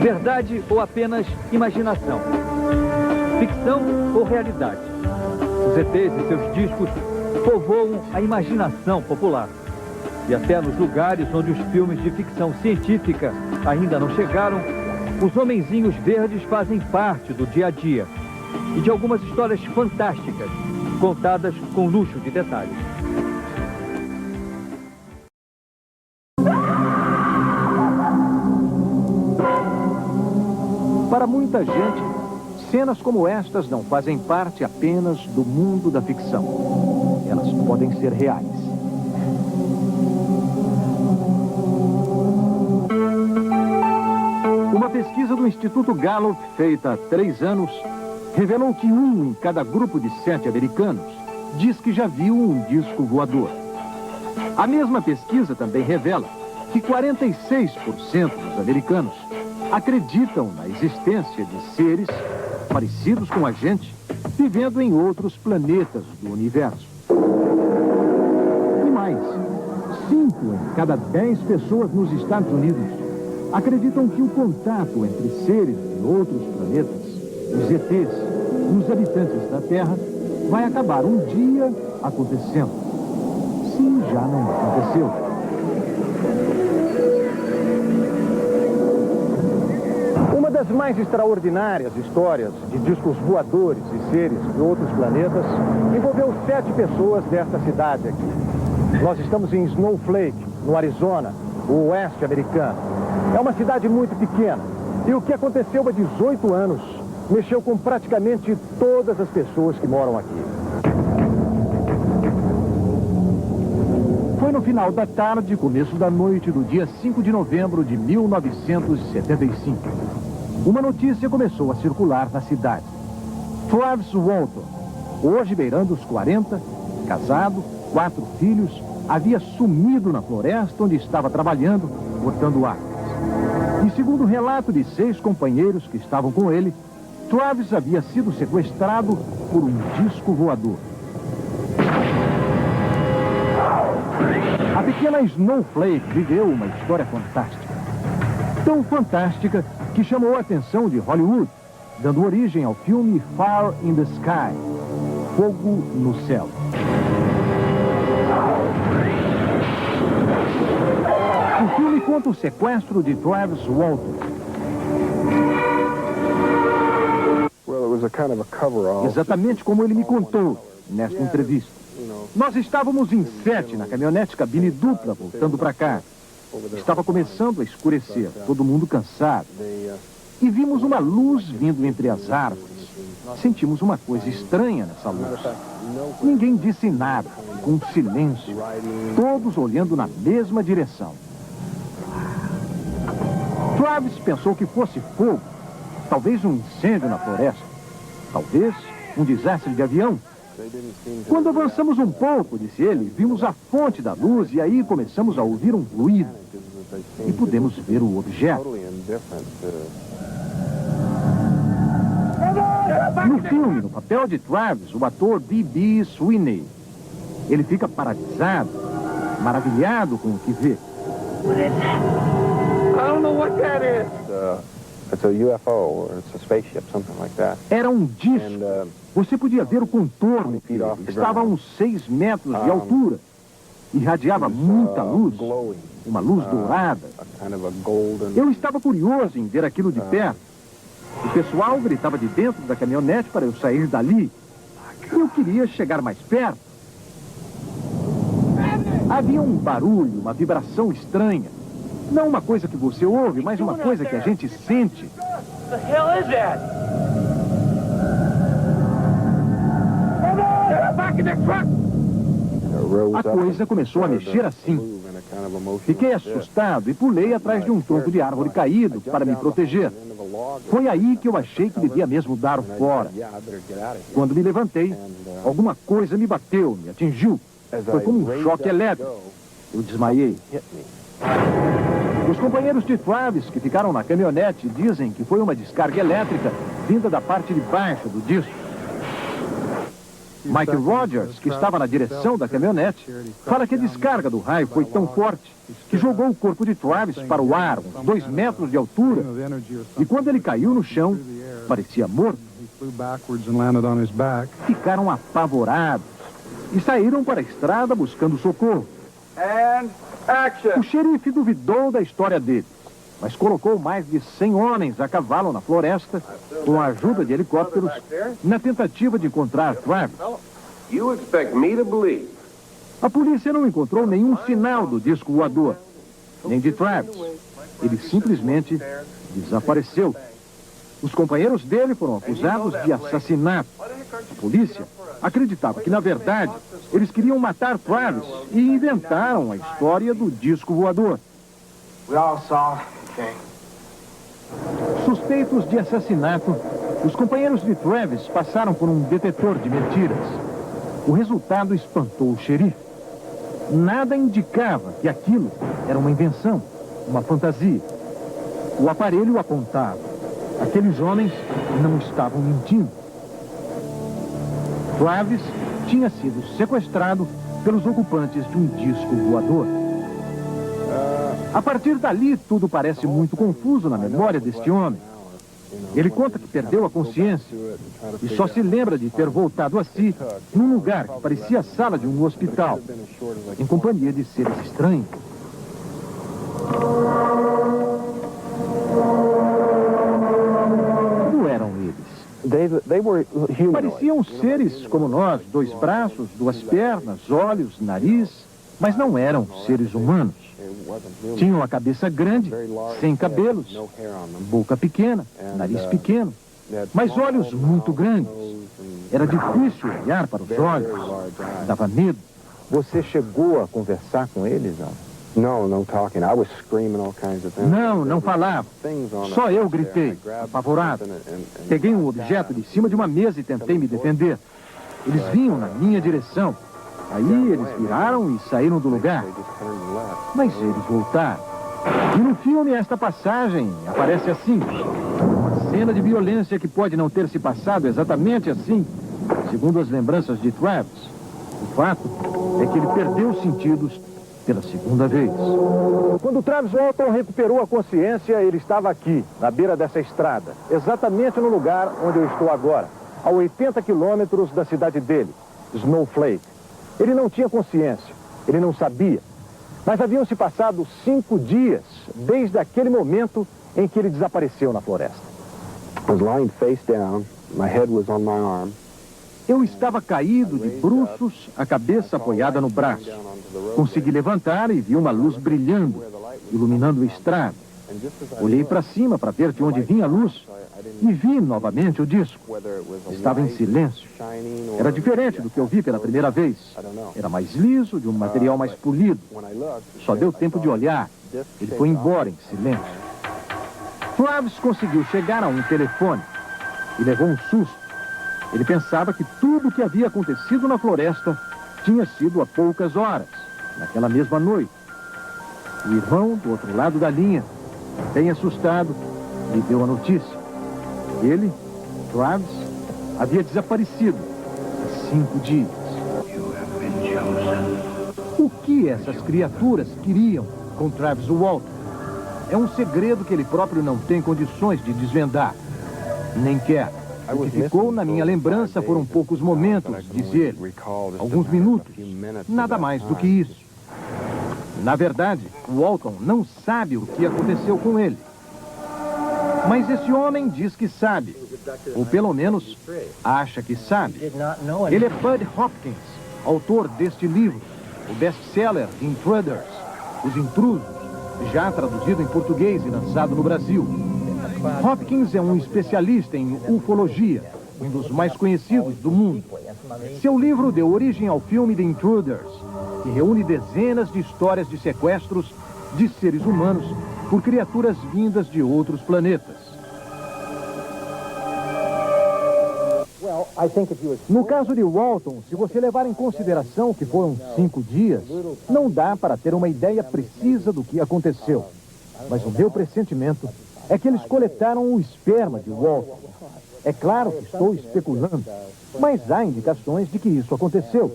Verdade ou apenas imaginação? Ficção ou realidade? Os ETs e seus discos povoam a imaginação popular. E até nos lugares onde os filmes de ficção científica ainda não chegaram, os homenzinhos verdes fazem parte do dia a dia e de algumas histórias fantásticas, contadas com luxo de detalhes. Para muita gente, cenas como estas não fazem parte apenas do mundo da ficção. Elas podem ser reais. Uma pesquisa do Instituto Gallup, feita há 3 anos, revelou que 1 em cada grupo de 7 americanos diz que já viu um disco voador. A mesma pesquisa também revela que 46% dos americanos acreditam na existência de seres parecidos com a gente, vivendo em outros planetas do universo. E mais, 5 em cada 10 pessoas nos Estados Unidos acreditam que o contato entre seres de outros planetas, os ETs, e os habitantes da Terra, vai acabar um dia acontecendo. Se já não aconteceu. Uma das mais extraordinárias histórias de discos voadores e seres de outros planetas envolveu 7 pessoas desta cidade aqui. Nós estamos em Snowflake, no Arizona, o oeste americano. É uma cidade muito pequena e o que aconteceu há 18 anos mexeu com praticamente todas as pessoas que moram aqui. Foi no final da tarde, começo da noite do dia 5 de novembro de 1975. Uma notícia começou a circular na cidade. Travis Walton, hoje beirando os 40, casado, 4 filhos, havia sumido na floresta onde estava trabalhando, cortando árvores. E segundo o relato de 6 companheiros que estavam com ele, Travis havia sido sequestrado por um disco voador. A pequena Snowflake viveu uma história fantástica. Tão fantástica que chamou a atenção de Hollywood, dando origem ao filme Fire in the Sky, Fogo no Céu. O filme conta o sequestro de Travis Walton. Exatamente como ele me contou nesta entrevista. Nós estávamos em 7 na caminhonete cabine dupla, voltando para cá. Estava começando a escurecer, todo mundo cansado. E vimos uma luz vindo entre as árvores. Sentimos uma coisa estranha nessa luz. Ninguém disse nada, com silêncio, todos olhando na mesma direção. Travis pensou que fosse fogo, talvez um incêndio na floresta, talvez um desastre de avião. Quando avançamos um pouco, disse ele, vimos a fonte da luz e aí começamos a ouvir um ruído e pudemos ver o objeto. No filme, no papel de Travis, o ator D.B. Sweeney, ele fica paralisado, maravilhado com o que vê. Era um disco. Você podia ver o contorno, que estava a uns 6 metros de altura. Irradiava muita luz, uma luz dourada. Eu estava curioso em ver aquilo de perto. O pessoal gritava de dentro da caminhonete para eu sair dali. Eu queria chegar mais perto. Havia um barulho, uma vibração estranha. Não uma coisa que você ouve, mas uma coisa que a gente sente. A coisa começou a mexer assim. Fiquei assustado e pulei atrás de um tronco de árvore caído para me proteger. Foi aí que eu achei que devia mesmo dar fora. Quando me levantei, alguma coisa me bateu, me atingiu. Foi como um choque elétrico. Eu desmaiei. Os companheiros de Travis que ficaram na caminhonete dizem que foi uma descarga elétrica vinda da parte de baixo do disco. Mike Rogers, que estava na direção da caminhonete, fala que a descarga do raio foi tão forte que jogou o corpo de Travis para o ar, uns 2 metros de altura. E quando ele caiu no chão, parecia morto. Ficaram apavorados e saíram para a estrada buscando socorro. O xerife duvidou da história dele, mas colocou mais de 100 homens a cavalo na floresta, com a ajuda de helicópteros, na tentativa de encontrar Travis. A polícia não encontrou nenhum sinal do disco voador, nem de Travis. Ele simplesmente desapareceu. Os companheiros dele foram acusados de assassinato. A polícia acreditava que, na verdade, eles queriam matar Travis e inventaram a história do disco voador. Suspeitos de assassinato, os companheiros de Travis passaram por um detetor de mentiras. O resultado espantou o xerife. Nada indicava que aquilo era uma invenção, uma fantasia. O aparelho apontava. Aqueles homens não estavam mentindo. Travis tinha sido sequestrado pelos ocupantes de um disco voador. A partir dali, tudo parece muito confuso na memória deste homem. Ele conta que perdeu a consciência e só se lembra de ter voltado a si num lugar que parecia a sala de um hospital, em companhia de seres estranhos. Como eram eles? Pareciam seres como nós, 2 braços, 2 pernas, olhos, nariz, mas não eram seres humanos. Tinham a cabeça grande, sem cabelos, boca pequena, nariz pequeno, mas olhos muito grandes. Era difícil olhar para os olhos, dava medo. Você chegou a conversar com eles, não? Não falava. Só eu gritei, apavorado. Peguei um objeto de cima de uma mesa e tentei me defender. Eles vinham na minha direção. Aí eles viraram e saíram do lugar. Mas eles voltaram. E no filme esta passagem aparece assim. Uma cena de violência que pode não ter se passado exatamente assim, segundo as lembranças de Travis. O fato é que ele perdeu os sentidos pela segunda vez. Quando Travis Walton recuperou a consciência, ele estava aqui, na beira dessa estrada, exatamente no lugar onde eu estou agora, a 80 quilômetros da cidade dele, Snowflake. Ele não tinha consciência, ele não sabia, mas haviam se passado 5 dias desde aquele momento em que ele desapareceu na floresta. Eu estava caído de bruços, a cabeça apoiada no braço. Consegui levantar e vi uma luz brilhando, iluminando a estrada. Olhei para cima para ver de onde vinha a luz e vi novamente o disco. Estava em silêncio. Era diferente do que eu vi pela primeira vez. Era mais liso, de um material mais polido. Só deu tempo de olhar. Ele foi embora em silêncio. Travis conseguiu chegar a um telefone e levou um susto. Ele pensava que tudo o que havia acontecido na floresta tinha sido há poucas horas, naquela mesma noite. O irmão, do outro lado da linha, bem assustado, lhe deu a notícia. Ele, Travis, havia desaparecido há 5 dias. O que essas criaturas queriam com Travis Walton? É um segredo que ele próprio não tem condições de desvendar. Nem quer. O que ficou na minha lembrança foram poucos momentos, diz ele. Alguns minutos. Nada mais do que isso. Na verdade, Walton não sabe o que aconteceu com ele. Mas esse homem diz que sabe. Ou pelo menos, acha que sabe. Ele é Bud Hopkins, autor deste livro, o best-seller Intruders, Os Intrusos, já traduzido em português e lançado no Brasil. Hopkins é um especialista em ufologia, um dos mais conhecidos do mundo. Seu livro deu origem ao filme The Intruders, que reúne dezenas de histórias de sequestros de seres humanos por criaturas vindas de outros planetas. No caso de Walton, se você levar em consideração que foram 5 dias, não dá para ter uma ideia precisa do que aconteceu. Mas o meu pressentimento é que eles coletaram o esperma de Walter. É claro que estou especulando, mas há indicações de que isso aconteceu.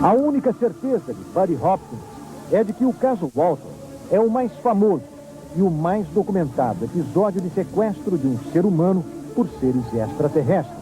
A única certeza de Buddy Hopkins é de que o caso Walter é o mais famoso e o mais documentado episódio de sequestro de um ser humano por seres extraterrestres.